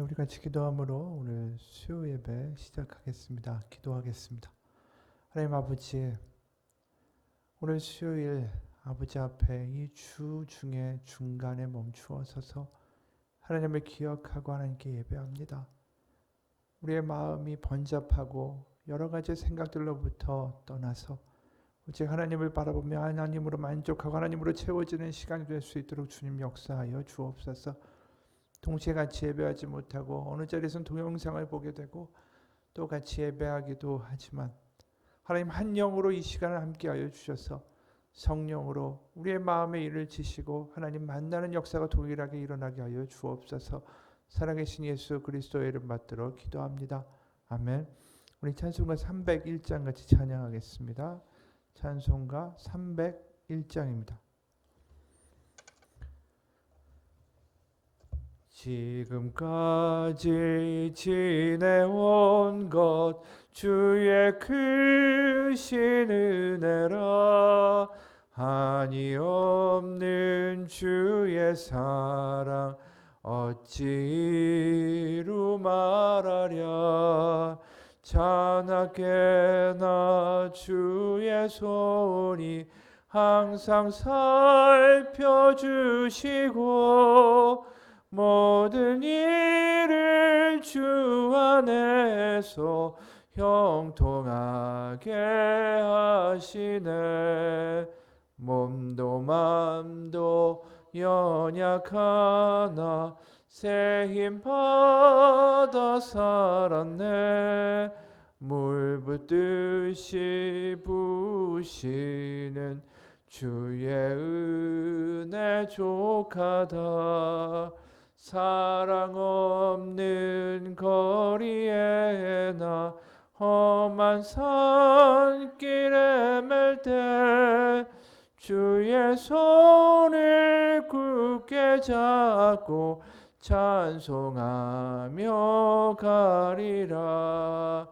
우리 같이 기도함으로 오늘 수요 예배 시작하겠습니다. 기도하겠습니다. 하나님 아버지, 오늘 수요일 아버지 앞에 이 주 중에 중간에 멈추어 서서 하나님을 기억하고 하나님께 예배합니다. 우리의 마음이 번잡하고 여러 가지 생각들로부터 떠나서 오직 하나님을 바라보며 하나님으로 만족하고 하나님으로 채워지는 시간이 될 수 있도록 주님 역사하여 주옵소서. 동시에 같이 예배하지 못하고 어느 자리에선 동영상을 보게 되고 또 같이 예배하기도 하지만 하나님 한 영으로 이 시간을 함께하여 주셔서 성령으로 우리의 마음에 일을 지시고 하나님 만나는 역사가 동일하게 일어나게 하여 주옵소서. 살아계신 예수 그리스도의 이름 받들어 기도합니다. 아멘. 우리 찬송가 301장 같이 찬양하겠습니다. 찬송가 301장입니다. 지금까지 지내온 것 주의 크신 은혜라. 한이 없는 주의 사랑 어찌 이루 말하랴. 자나깨나 주의 손이 항상 살펴주시고 모든 일을 주 안에서 형통하게 하시네. 몸도 맘도 연약하나 새 힘 받아 살았네. 물 붓듯이 부으시는 주의 은혜 족하다. 사랑 없는 거리에 나 험한 산길에 맬 때 주의 손을 굳게 잡고 찬송하며 가리라.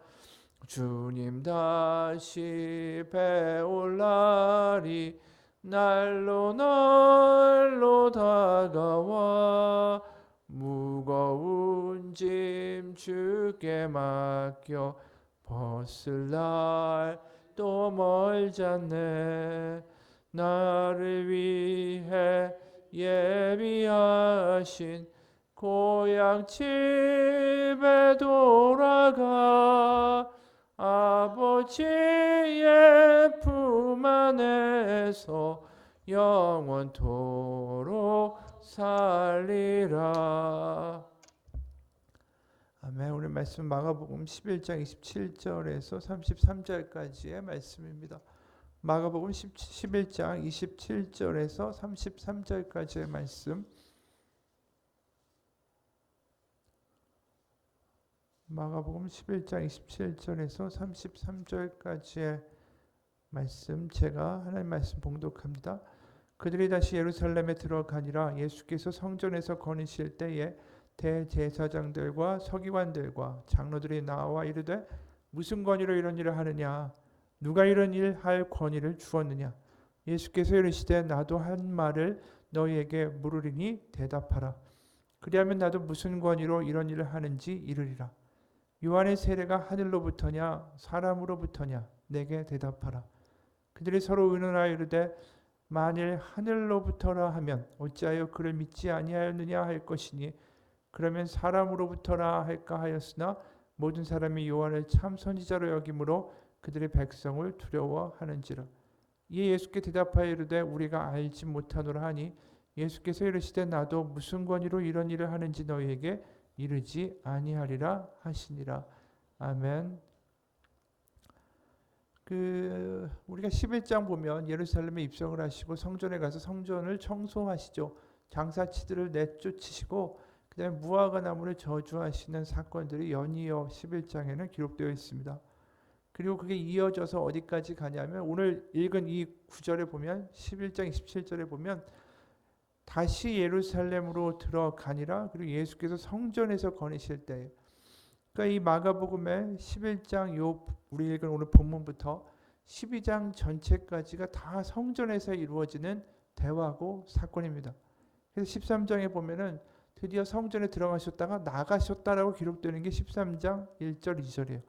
주님 다시 배올 날이 날로 날로 다가와 무거운 짐 주께 맡겨 벗을 날 또 멀지 않네. 나를 위해 예비하신 고향 집에 돌아가 아버지의 품 안에서 영원토록 살리라. 아멘. 오늘 말씀 마가복음 11장 27절에서 33절까지의 말씀입니다. 마가복음 11장 27절에서 33절까지의 말씀. 마가복음 11장 27절에서 33절까지의 말씀, 제가 하나님 말씀 봉독합니다. 그들이 다시 예루살렘에 들어가니라. 예수께서 성전에서 거니실 때에 대제사장들과 서기관들과 장로들이 나와 이르되 무슨 권위로 이런 일을 하느냐? 누가 이런 일 할 권위를 주었느냐? 예수께서 이르시되 나도 한 말을 너희에게 물으리니 대답하라. 그리하면 나도 무슨 권위로 이런 일을 하는지 이르리라. 요한의 세례가 하늘로부터냐 사람으로부터냐? 내게 대답하라. 그들이 서로 의논하여 이르되 만일 하늘로부터라 하면 어찌하여 그를 믿지 아니하였느냐 할 것이니 그러면 사람으로부터라 할까 하였으나 모든 사람이 요한을 참 선지자로 여김으로 그들의 백성을 두려워하는지라. 이에 예수께 대답하여 이르되 우리가 알지 못하노라 하니 예수께서 이르시되 나도 무슨 권위로 이런 일을 하는지 너희에게 이르지 아니하리라 하시니라. 아멘. 우리가 11장 보면 예루살렘에 입성을 하시고 성전에 가서 성전을 청소하시죠. 장사치들을 내쫓으시고 그다음에 무화과 나무를 저주하시는 사건들이 연이어 11장에는 기록되어 있습니다. 그리고 그게 이어져서 어디까지 가냐면 오늘 읽은 이 구절에 보면 11장 27절에 보면 다시 예루살렘으로 들어가니라. 그리고 예수께서 성전에서 거니실 때, 그러니까 이 마가복음의 11장 우리 읽은 오늘 본문부터 12장 전체까지가 다 성전에서 이루어지는 대화고 사건입니다. 그래서 13장에 보면은 드디어 성전에 들어가셨다가 나가셨다라고 기록되는 게 13장 1절 2절이에요.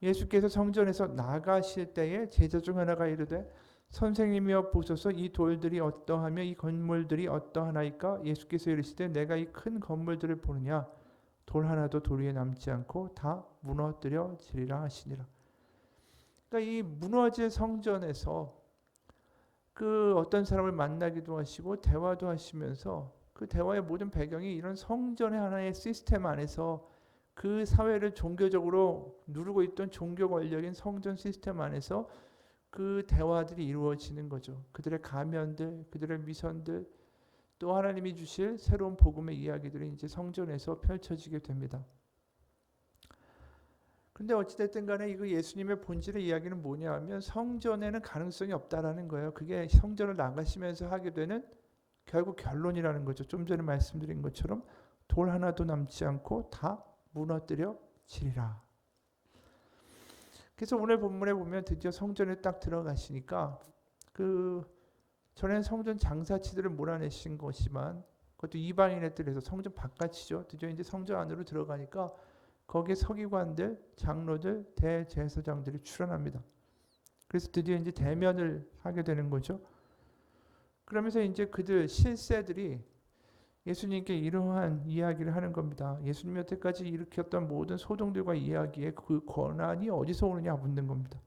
예수께서 성전에서 나가실 때에 제자 중 하나가 이르되 선생님이여 보소서 이 돌들이 어떠하며 이 건물들이 어떠하나이까. 예수께서 이르시되 내가 이 큰 건물들을 보느냐. 돌 하나도 돌 위에 남지 않고 다 무너뜨려지리라 하시니라. 그러니까 이 무너질 성전에서 그 어떤 사람을 만나기도 하시고 대화도 하시면서 그 대화의 모든 배경이 이런 성전의 하나의 시스템 안에서 그 사회를 종교적으로 누르고 있던 종교 권력인 성전 시스템 안에서 그 대화들이 이루어지는 거죠. 그들의 가면들, 그들의 미선들, 또 하나님이 주실 새로운 복음의 이야기들이 이제 성전에서 펼쳐지게 됩니다. 근데 어찌됐든 간에 이거 예수님의 본질의 이야기는 뭐냐 하면 성전에는 가능성이 없다라는 거예요. 그게 성전을 나가시면서 하게 되는 결국 결론이라는 거죠. 좀 전에 말씀드린 것처럼 돌 하나도 남지 않고 다 무너뜨려지리라. 그래서 오늘 본문에 보면 드디어 성전에 딱 들어가시니까 그 전에는 성전 장사치들을 몰아내신 것이지만 그것도 이방인의 뜻에서 성전 바깥이죠. 드디어 이제 성전 안으로 들어가니까 거기에 서기관들, 장로들, 대제사장들이 출현합니다. 그래서 드디어 이제 대면을 하게 되는 거죠. 그러면서 이제 그들 실세들이 예수님께 이러한 이야기를 하는 겁니다. 예수님 여태까지 일으켰던 모든 소동들과 이야기의 그 권한이 어디서 오느냐 묻는 겁니다.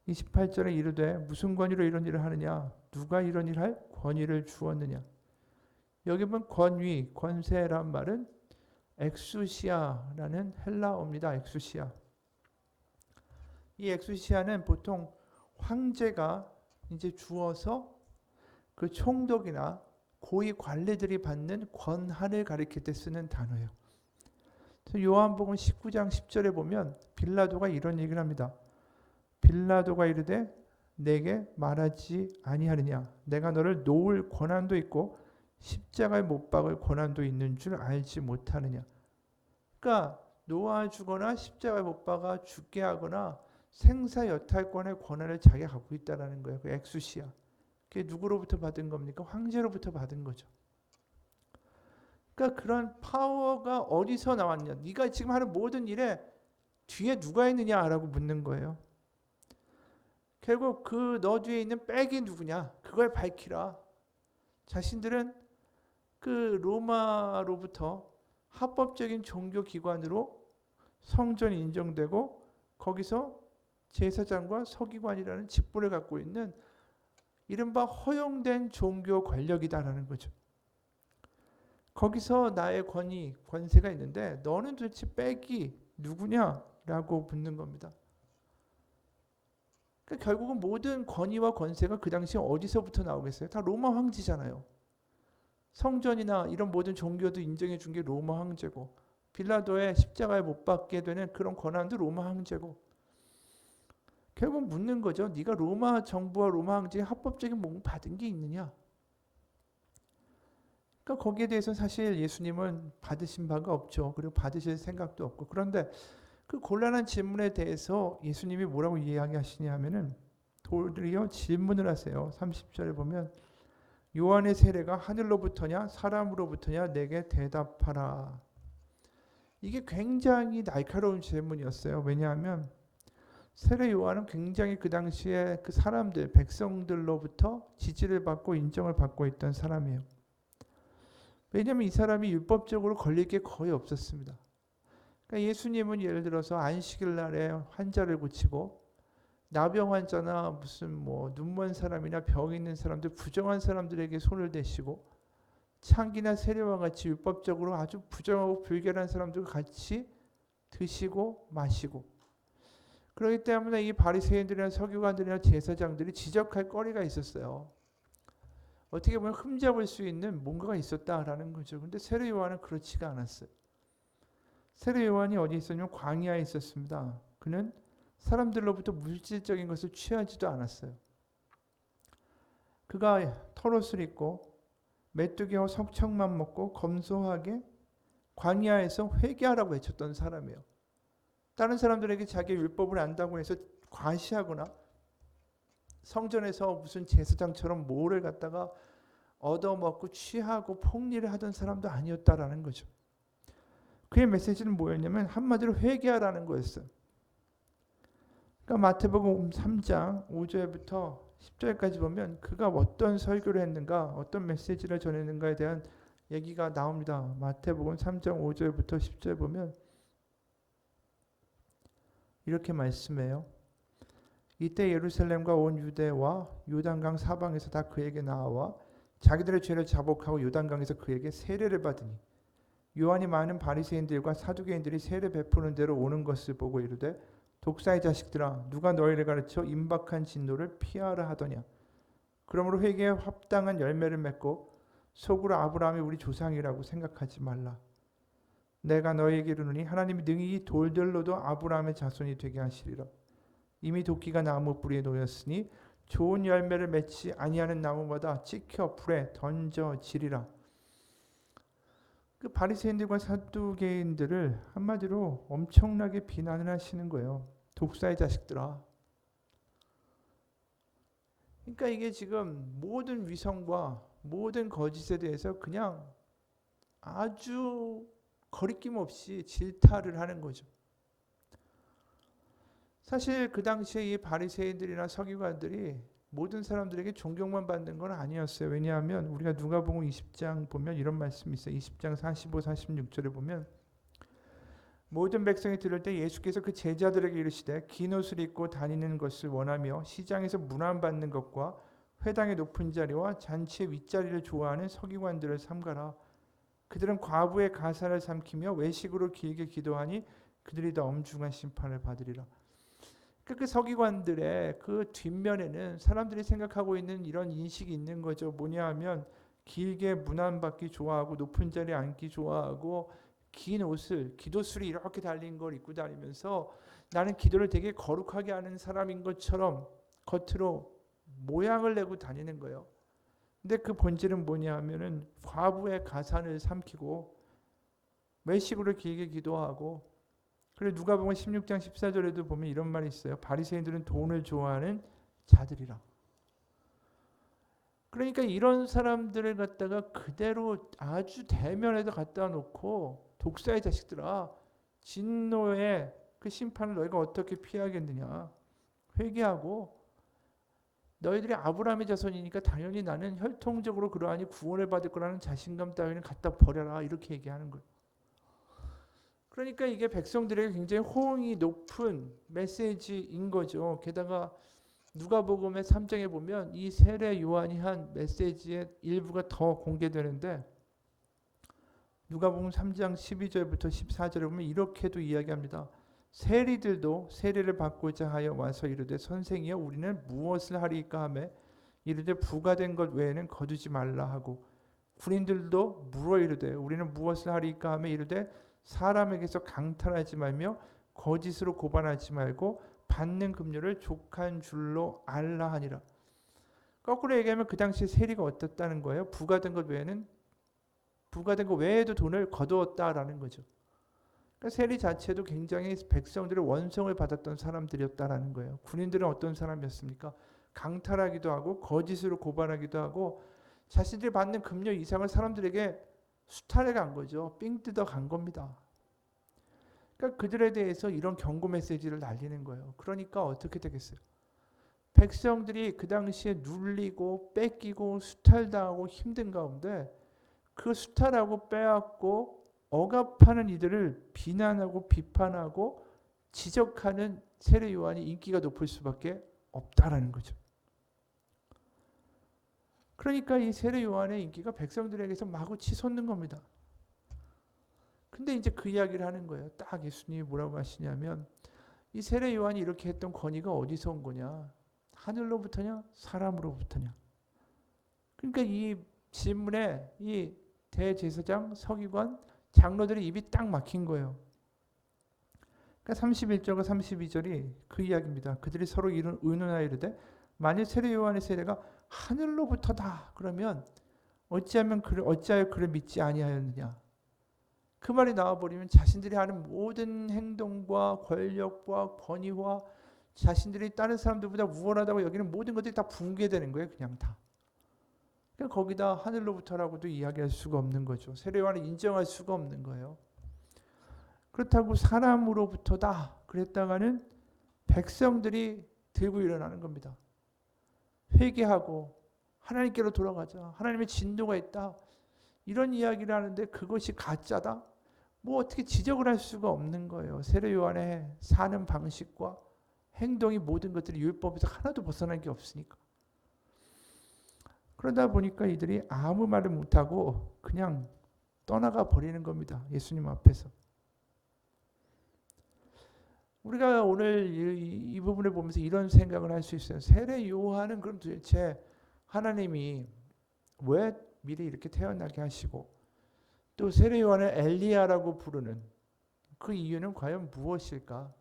28절에 이르되 무슨 권위로 이런 일을 하느냐? 누가 이런 일을 할 권위를 주었느냐? 여기 보면 권위, 권세란 말은 엑수시아라는 헬라어입니다. 엑수시아. 이 엑수시아는 보통 황제가 이제 주어서 그 총독이나 고위 관리들이 받는 권한을 가리킬 때 쓰는 단어예요. 요한복음 19장 10절에 보면 빌라도가 이런 얘기를 합니다. 빌라도가 이르되 내게 말하지 아니하느냐? 내가 너를 놓을 권한도 있고 십자가에 못 박을 권한도 있는 줄 알지 못하느냐. 그러니까 놓아주거나 십자가에 못 박아 죽게 하거나 생사여탈권의 권한을 자기가 갖고 있다는 거예요. 그 엑수시아. 그게 누구로부터 받은 겁니까? 황제로부터 받은 거죠. 그러니까 그런 파워가 어디서 나왔냐. 네가 지금 하는 모든 일에 뒤에 누가 있느냐라고 묻는 거예요. 결국 그 너 뒤에 있는 백이 누구냐. 그걸 밝히라. 자신들은 그 로마로부터 합법적인 종교기관으로 성전이 인정되고 거기서 제사장과 서기관이라는 직분을 갖고 있는 이른바 허용된 종교 권력이다라는 거죠. 거기서 나의 권위, 권세가 있는데 너는 도대체 백이 누구냐라고 묻는 겁니다. 그러니까 결국은 모든 권위와 권세가 그 당시에 어디서부터 나오겠어요? 다 로마 황제잖아요. 성전이나 이런 모든 종교도 인정해 준 게 로마 황제고 빌라도의 십자가에 못 박게 되는 그런 권한도 로마 황제고 결국 묻는 거죠. 네가 로마 정부와 로마 황제의 합법적인 목 받은 게 있느냐? 그러니까 거기에 대해서 사실 예수님은 받으신 바가 없죠. 그리고 받으실 생각도 없고 그런데 그 곤란한 질문에 대해서 예수님이 뭐라고 이야기하시냐 하면은 도리어 질문을 하세요. 30절에 보면 요한의 세례가 하늘로부터냐 사람으로부터냐 내게 대답하라. 이게 굉장히 날카로운 질문이었어요. 왜냐하면 세례 요한은 굉장히 그 당시에 그 사람들, 백성들로부터 지지를 받고 인정을 받고 있던 사람이에요. 왜냐하면 이 사람이 율법적으로 걸릴 게 거의 없었습니다. 그러니까 예수님은 예를 들어서 안식일 날에 환자를 고치고 나병 환자나 무슨 뭐 눈먼 사람이나 병 있는 사람들, 부정한 사람들에게 손을 대시고 창기나 세례와 같이 율법적으로 아주 부정하고 불결한 사람들과 같이 드시고 마시고 그렇기 때문에 이 바리새인들이나 서기관들이나 제사장들이 지적할 거리가 있었어요. 어떻게 보면 흠잡을 수 있는 뭔가가 있었다라는 거죠. 근데 세례 요한은 그렇지가 않았어요. 세례 요한이 어디 있었냐면 광야에 있었습니다. 그는 사람들로부터 물질적인 것을 취하지도 않았어요. 그가 털옷을 입고 메뚜기와 석청만 먹고 검소하게 광야에서 회개하라고 외쳤던 사람이에요. 다른 사람들에게 자기의 율법을 안다고 해서 과시하거나 성전에서 무슨 제사장처럼 모를 갖다가 얻어먹고 취하고 폭리를 하던 사람도 아니었다라는 거죠. 그의 메시지는 뭐였냐면 한마디로 회개하라는 거였어요. 그러니까 마태복음 3장 5절부터 10절까지 보면 그가 어떤 설교를 했는가, 어떤 메시지를 전했는가에 대한 얘기가 나옵니다. 마태복음 3장 5절부터 10절 보면 이렇게 말씀해요. 이때 예루살렘과 온 유대와 요단강 사방에서 다 그에게 나와 자기들의 죄를 자복하고 요단강에서 그에게 세례를 받으니 요한이 많은 바리새인들과 사두개인들이 세례 베푸는 대로 오는 것을 보고 이르되 독사의 자식들아 누가 너희를 가르쳐 임박한 진노를 피하라 하더냐. 그러므로 회개에 합당한 열매를 맺고 속으로 아브라함이 우리 조상이라고 생각하지 말라. 내가 너희에게 이르노니 하나님이 능히 이 돌들로도 아브라함의 자손이 되게 하시리라. 이미 도끼가 나무 뿌리에 놓였으니 좋은 열매를 맺지 아니하는 나무마다 찍혀 불에 던져지리라. 그 바리새인들과 사두개인들을 한마디로 엄청나게 비난을 하시는 거예요. 독사의 자식들아. 그러니까 이게 지금 모든 위선과 모든 거짓에 대해서 그냥 아주 거리낌 없이 질타를 하는 거죠. 사실 그 당시에 이 바리새인들이나 서기관들이 모든 사람들에게 존경만 받는 건 아니었어요. 왜냐하면 우리가 누가복음 20장 보면 이런 말씀이 있어요. 20장 45, 46절에 보면 모든 백성이 들을 때 예수께서 그 제자들에게 이르시되 긴 옷을 입고 다니는 것을 원하며 시장에서 문안받는 것과 회당의 높은 자리와 잔치의 윗자리를 좋아하는 서기관들을 삼가라. 그들은 과부의 가사를 삼키며 외식으로 길게 기도하니 그들이 더 엄중한 심판을 받으리라. 그 서기관들의 그 뒷면에는 사람들이 생각하고 있는 이런 인식이 있는 거죠. 뭐냐 하면 길게 문안받기 좋아하고 높은 자리에 앉기 좋아하고 긴 옷을 기도술이 이렇게 달린 걸 입고 다니면서 나는 기도를 되게 거룩하게 하는 사람인 것처럼 겉으로 모양을 내고 다니는 거예요. 근데 그 본질은 뭐냐 하면은 과부의 가산을 삼키고 외식으로 길게 기도하고 그리고 누가복음 16장 14절에도 보면 이런 말이 있어요. 바리새인들은 돈을 좋아하는 자들이라. 그러니까 이런 사람들을 갖다가 그대로 아주 대면에다 갖다 놓고 독사의 자식들아 진노의 그 심판을 너희가 어떻게 피하겠느냐. 회개하고 너희들이 아브라함의 자손이니까 당연히 나는 혈통적으로 그러하니 구원을 받을 거라는 자신감 따위는 갖다 버려라. 이렇게 얘기하는 거예요. 그러니까 이게 백성들에게 굉장히 호응이 높은 메시지인 거죠. 게다가 누가복음의 3장에 보면 이 세례 요한이 한 메시지의 일부가 더 공개되는데 누가복음 3장 12절부터 14절에 보면 이렇게도 이야기합니다. 세리들도 세례를 받고자 하여 와서 이르되 선생이여 우리는 무엇을 하리까 하매 이르되 부가된 것 외에는 거두지 말라 하고 군인들도 물어 이르되 우리는 무엇을 하리까 하매 이르되 사람에게서 강탈하지 말며 거짓으로 고발하지 말고 받는 금료를 족한 줄로 알라 하니라. 거꾸로 얘기하면 그 당시에 세리가 어떻다는 거예요? 부가된 것 외에도 돈을 거두었다라는 거죠. 그러니까 세리 자체도 굉장히 백성들의 원성을 받았던 사람들이었다라는 거예요. 군인들은 어떤 사람이었습니까? 강탈하기도 하고 거짓으로 고발하기도 하고 자신들이 받는 금료 이상을 사람들에게 수탈해 간 거죠. 삥 뜯어 간 겁니다. 그러니까 그들에 대해서 이런 경고 메시지를 날리는 거예요. 그러니까 어떻게 되겠어요? 백성들이 그 당시에 눌리고 뺏기고 수탈당하고 힘든 가운데 그 수탈하고 빼앗고 억압하는 이들을 비난하고 비판하고 지적하는 세례 요한이 인기가 높을 수밖에 없다라는 거죠. 그러니까 이 세례 요한의 인기가 백성들에게서 마구 치솟는 겁니다. 근데 이제 그 이야기를 하는 거예요. 딱 예수님이 뭐라고 하시냐면 이 세례 요한이 이렇게 했던 권위가 어디서 온 거냐? 하늘로부터냐? 사람으로부터냐? 그러니까 이 질문에 이 대제사장, 서기관, 장로들의 입이 딱 막힌 거예요. 그러니까 31절과 32절이 그 이야기입니다. 그들이 서로 의논하여 이르되 만일 세례 요한의 세례가 하늘로부터다 그러면 어찌하여 그를 믿지 아니하였느냐. 그 말이 나와버리면 자신들이 하는 모든 행동과 권력과 권위와 자신들이 다른 사람들보다 우월하다고 여기는 모든 것들이 다 붕괴되는 거예요. 그냥 다. 거기다 하늘로부터라고도 이야기할 수가 없는 거죠. 세례 요한을 인정할 수가 없는 거예요. 그렇다고 사람으로부터다 그랬다가는 백성들이 들고 일어나는 겁니다. 회개하고 하나님께로 돌아가자. 하나님의 진노가 있다. 이런 이야기를 하는데 그것이 가짜다? 뭐 어떻게 지적을 할 수가 없는 거예요. 세례 요한의 사는 방식과 행동이 모든 것들이 율법에서 하나도 벗어난 게 없으니까. 그러다 보니까 이들이 아무 말을 못하고 그냥 떠나가 버리는 겁니다. 예수님 앞에서. 우리가 오늘 이 부분을 보면서 이런 생각을 할 수 있어요. 세례 요한은 그럼 도대체 하나님이 왜 미리 이렇게 태어나게 하시고 또 세례 요한을 엘리야라고 부르는 그 이유는 과연 무엇일까?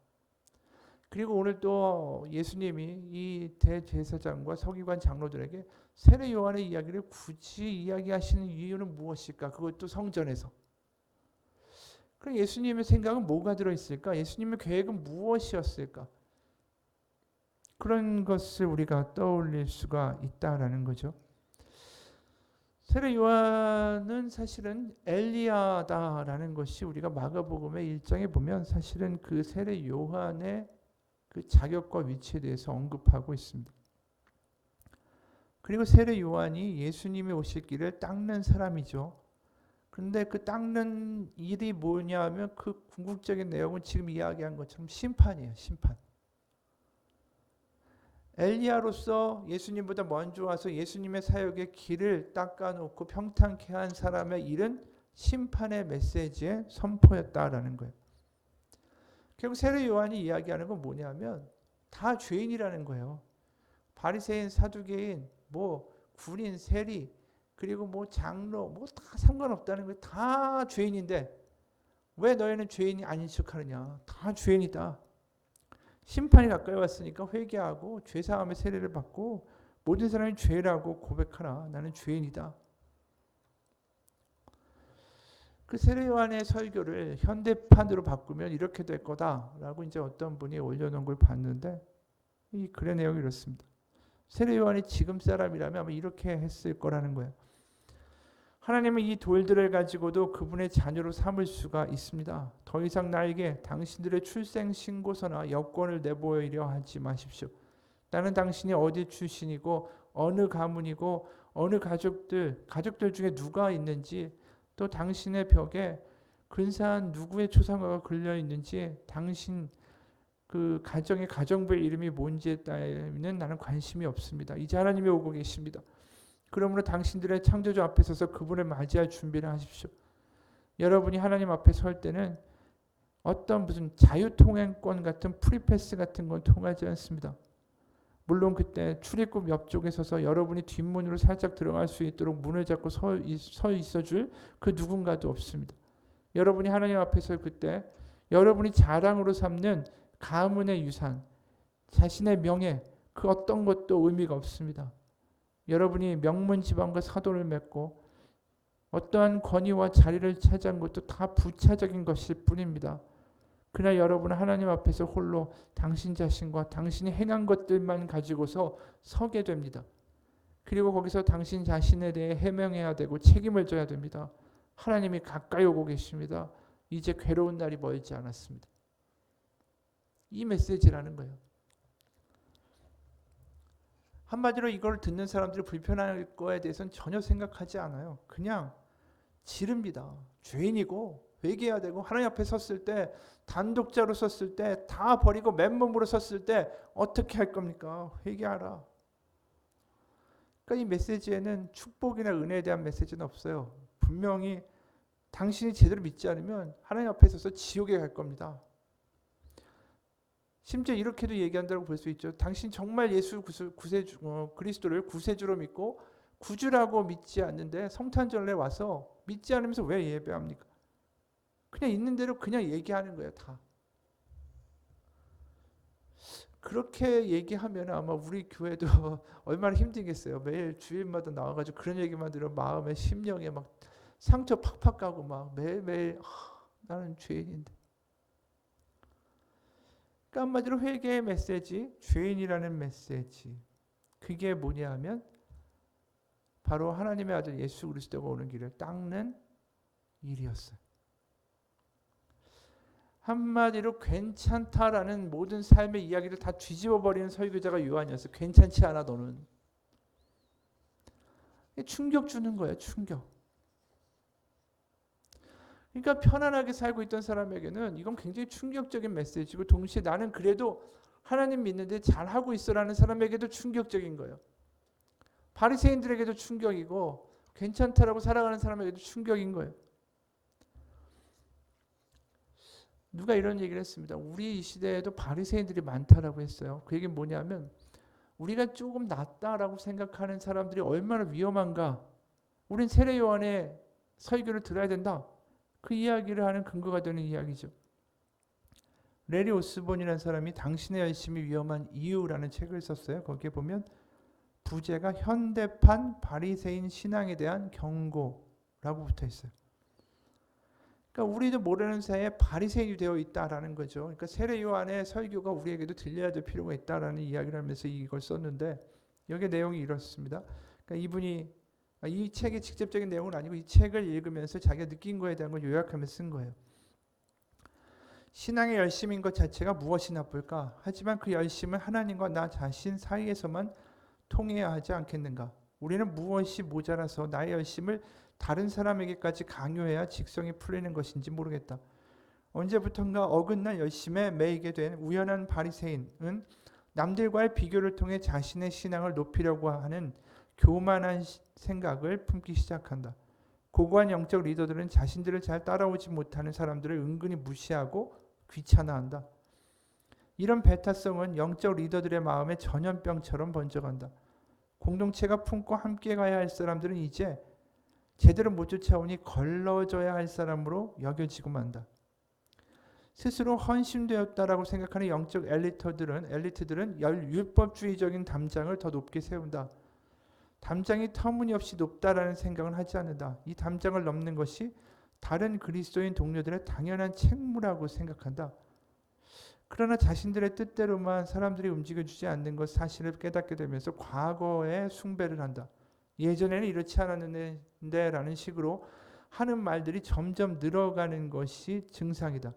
그리고 오늘 또 예수님이 이 대제사장과 서기관 장로들에게 세례 요한의 이야기를 굳이 이야기하시는 이유는 무엇일까? 그것도 성전에서. 그럼 예수님의 생각은 뭐가 들어있을까? 예수님의 계획은 무엇이었을까? 그런 것을 우리가 떠올릴 수가 있다라는 거죠. 세례 요한은 사실은 엘리야다라는 것이 우리가 마가복음의 1장에 보면 사실은 그 세례 요한의 그 자격과 위치에 대해서 언급하고 있습니다. 그리고 세례 요한이 예수님이 오실 길을 닦는 사람이죠. 그런데 그 닦는 일이 뭐냐면 그 궁극적인 내용은 지금 이야기한 것처럼 심판이에요. 심판. 엘리야로서 예수님보다 먼저 와서 예수님의 사역의 길을 닦아놓고 평탄케 한 사람의 일은 심판의 메시지의 선포였다라는 거예요. 결국 세례 요한이 이야기하는 건 뭐냐면 다 죄인이라는 거예요. 바리새인, 사두개인, 뭐 군인, 세리, 그리고 뭐 장로, 뭐 다 상관없다는 거예요. 다 죄인인데 왜 너희는 죄인이 아닌 척하느냐? 다 죄인이다. 심판이 가까이 왔으니까 회개하고 죄사함의 세례를 받고 모든 사람이 죄라고 고백하라. 나는 죄인이다. 그 세례 요한의 설교를 현대판으로 바꾸면 이렇게 될 거다라고 이제 어떤 분이 올려놓은 걸 봤는데 이 글의 내용이 이렇습니다. 세례 요한이 지금 사람이라면 아마 이렇게 했을 거라는 거예요. 하나님은 이 돌들을 가지고도 그분의 자녀로 삼을 수가 있습니다. 더 이상 나에게 당신들의 출생 신고서나 여권을 내보이려 하지 마십시오. 나는 당신이 어디 출신이고 어느 가문이고 어느 가족들 중에 누가 있는지 또 당신의 벽에 근사한 누구의 초상화가 걸려 있는지 당신 그 가정의 가정부의 이름이 뭔지에 따위는 나는 관심이 없습니다. 이제 하나님이 오고 계십니다. 그러므로 당신들의 창조주 앞에 서서 그분을 맞이할 준비를 하십시오. 여러분이 하나님 앞에 설 때는 어떤 무슨 자유통행권 같은 프리패스 같은 건 통하지 않습니다. 물론 그때 출입국 옆쪽에 서서 여러분이 뒷문으로 살짝 들어갈 수 있도록 문을 잡고 서 있어줄 그 누군가도 없습니다. 여러분이 하나님 앞에 설 그때 여러분이 자랑으로 삼는 가문의 유산, 자신의 명예, 그 어떤 것도 의미가 없습니다. 여러분이 명문 집안과 사돈을 맺고 어떠한 권위와 자리를 차지한 것도 다 부차적인 것일 뿐입니다. 그러나 여러분은 하나님 앞에서 홀로 당신 자신과 당신이 행한 것들만 가지고서 서게 됩니다. 그리고 거기서 당신 자신에 대해 해명해야 되고 책임을 져야 됩니다. 하나님이 가까이 오고 계십니다. 이제 괴로운 날이 멀지 않았습니다. 이 메시지라는 거예요. 한마디로 이걸 듣는 사람들이 불편할 거에 대해서는 전혀 생각하지 않아요. 그냥 지릅니다. 죄인이고 회개해야 되고 하나님 앞에 섰을 때 단독자로 섰을 때 다 버리고 맨몸으로 섰을 때 어떻게 할 겁니까? 회개하라. 그러니까 이 메시지에는 축복이나 은혜에 대한 메시지는 없어요. 분명히 당신이 제대로 믿지 않으면 하나님 앞에 서서 지옥에 갈 겁니다. 심지어 이렇게도 얘기한다고 볼 수 있죠. 당신 정말 예수 그리스도를 구세주로 믿고 구주라고 믿지 않는데 성탄절에 와서 믿지 않으면서 왜 예배합니까? 그냥 있는 대로 그냥 얘기하는 거예요. 다. 그렇게 얘기하면 아마 우리 교회도 얼마나 힘들겠어요. 매일 주일마다 나와가지고 그런 얘기만 들으면 마음에 심령에 막 상처 팍팍 가고 막 매일매일 나는 죄인인데. 그러니까 한마디로 회개의 메시지, 죄인이라는 메시지. 그게 뭐냐 하면 바로 하나님의 아들 예수 그리스도가 오는 길을 닦는 일이었어요. 한마디로 괜찮다라는 모든 삶의 이야기를 다 뒤집어버리는 설교자가 요한이었어요. 괜찮지 않아 너는. 충격 주는 거예요. 충격. 그러니까 편안하게 살고 있던 사람에게는 이건 굉장히 충격적인 메시지고 동시에 나는 그래도 하나님 믿는데 잘하고 있어라는 사람에게도 충격적인 거예요. 바리새인들에게도 충격이고 괜찮다라고 살아가는 사람에게도 충격인 거예요. 누가 이런 얘기를 했습니다. 우리 이 시대에도 바리새인들이 많다라고 했어요. 그 얘기는 뭐냐면 우리가 조금 낫다라고 생각하는 사람들이 얼마나 위험한가. 우린 세례 요한의 설교를 들어야 된다. 그 이야기를 하는 근거가 되는 이야기죠. 레리 오스본이라는 사람이 당신의 열심이 위험한 이유라는 책을 썼어요. 거기에 보면 부제가 현대판 바리새인 신앙에 대한 경고라고 붙어 있어요. 그러니까 우리도 모르는 사이에 바리새인이 되어 있다라는 거죠. 그러니까 세례 요한의 설교가 우리에게도 들려야 될 필요가 있다라는 이야기를 하면서 이걸 썼는데 여기 내용이 이렇습니다. 그러니까 이분이 이 책의 직접적인 내용은 아니고 이 책을 읽으면서 자기가 느낀 거에 대한 걸 요약하면서 쓴 거예요. 신앙의 열심인 것 자체가 무엇이 나쁠까? 하지만 그 열심은 하나님과 나 자신 사이에서만 통해야 하지 않겠는가? 우리는 무엇이 모자라서 나의 열심을 다른 사람에게까지 강요해야 직성이 풀리는 것인지 모르겠다. 언제부턴가 어긋난 열심에 매이게 된 우연한 바리새인은 남들과의 비교를 통해 자신의 신앙을 높이려고 하는 교만한 생각을 품기 시작한다. 고고한 영적 리더들은 자신들을 잘 따라오지 못하는 사람들을 은근히 무시하고 귀찮아한다. 이런 배타성은 영적 리더들의 마음에 전염병처럼 번져간다. 공동체가 품고 함께 가야 할 사람들은 이제 제대로 못 쫓아오니 걸러져야 할 사람으로 여겨지고 만다. 스스로 헌신되었다라고 생각하는 영적 엘리트들은 율법주의적인 담장을 더 높게 세운다. 담장이 터무니없이 높다라는 생각은 하지 않는다. 이 담장을 넘는 것이 다른 그리스도인 동료들의 당연한 책무라고 생각한다. 그러나 자신들의 뜻대로만 사람들이 움직여주지 않는 것 사실을 깨닫게 되면서 과거에 숭배를 한다. 예전에는 이렇지 않았는데 라는 식으로 하는 말들이 점점 늘어가는 것이 증상이다.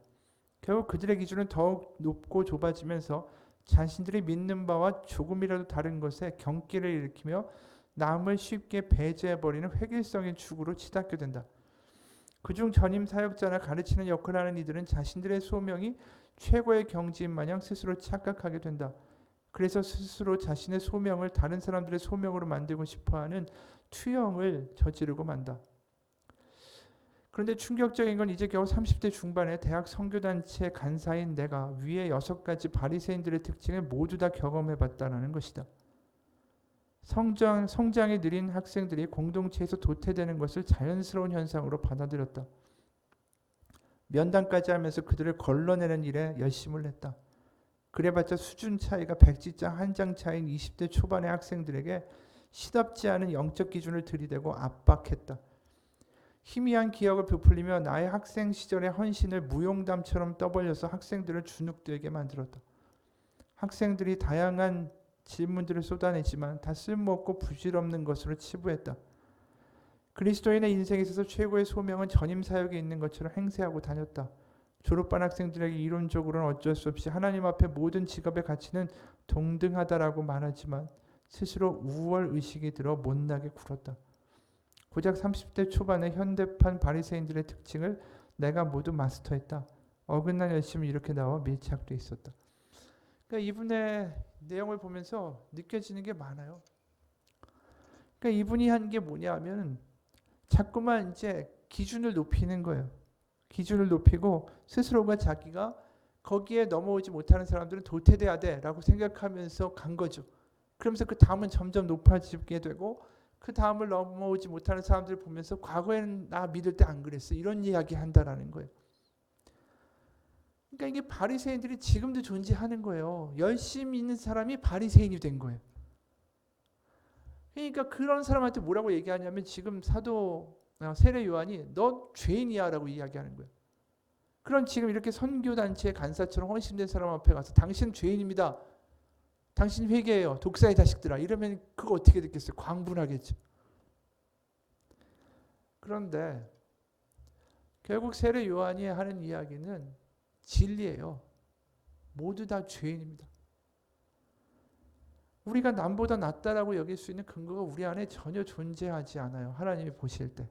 결국 그들의 기준은 더욱 높고 좁아지면서 자신들이 믿는 바와 조금이라도 다른 것에 경계를 일으키며 남을 쉽게 배제해버리는 획일성의 축으로 치닫게 된다. 그중 전임 사역자나 가르치는 역할을 하는 이들은 자신들의 소명이 최고의 경지인 마냥 스스로 착각하게 된다. 그래서 스스로 자신의 소명을 다른 사람들의 소명으로 만들고 싶어하는 투영을 저지르고 만다. 그런데 충격적인 건 이제 겨우 30대 중반에 대학 선교단체 간사인 내가 위에 6가지 바리새인들의 특징을 모두 다 경험해봤다는 것이다. 성장이 느린 학생들이 공동체에서 도태되는 것을 자연스러운 현상으로 받아들였다. 면담까지 하면서 그들을 걸러내는 일에 열심을 냈다. 그래봤자 수준 차이가 백지장 한 장 차이인 20대 초반의 학생들에게 시답지 않은 영적 기준을 들이대고 압박했다. 희미한 기억을 부풀리며 나의 학생 시절의 헌신을 무용담처럼 떠벌려서 학생들을 주눅들게 만들었다. 학생들이 다양한 질문들을 쏟아내지만 다 쓸모없고 부질없는 것으로 치부했다. 그리스도인의 인생에 있어서 최고의 소명은 전임 사역에 있는 것처럼 행세하고 다녔다. 졸업반 학생들에게 이론적으로는 어쩔 수 없이 하나님 앞에 모든 직업의 가치는 동등하다라고 말하지만 스스로 우월의식이 들어 못나게 굴었다. 고작 30대 초반의 현대판 바리새인들의 특징을 내가 모두 마스터했다. 어긋난 열심이 이렇게 나와 밀착돼 있었다. 그러니까 이분의 내용을 보면서 느껴지는 게 많아요. 그러니까 이분이 한 게 뭐냐면 자꾸만 이제 기준을 높이는 거예요. 기준을 높이고 스스로가 자기가 거기에 넘어오지 못하는 사람들은 도태돼야 돼라고 생각하면서 간 거죠. 그러면서 그 다음은 점점 높아지게 되고 그 다음을 넘어오지 못하는 사람들을 보면서 과거에는 나 믿을 때 안 그랬어. 이런 이야기 한다라는 거예요. 그러니까 이게 바리새인들이 지금도 존재하는 거예요. 열심히 있는 사람이 바리새인이 된 거예요. 그러니까 그런 사람한테 뭐라고 얘기하냐면 지금 사도 세례 요한이 너 죄인이야 라고 이야기하는 거예요. 그럼 지금 이렇게 선교단체 간사처럼 헌신된 사람 앞에 가서 당신 죄인입니다. 당신 회개해요. 독사의 자식들아. 이러면 그거 어떻게 듣겠어요? 광분하겠죠. 그런데 결국 세례 요한이 하는 이야기는 진리예요. 모두 다 죄인입니다. 우리가 남보다 낫다라고 여길 수 있는 근거가 우리 안에 전혀 존재하지 않아요. 하나님이 보실 때.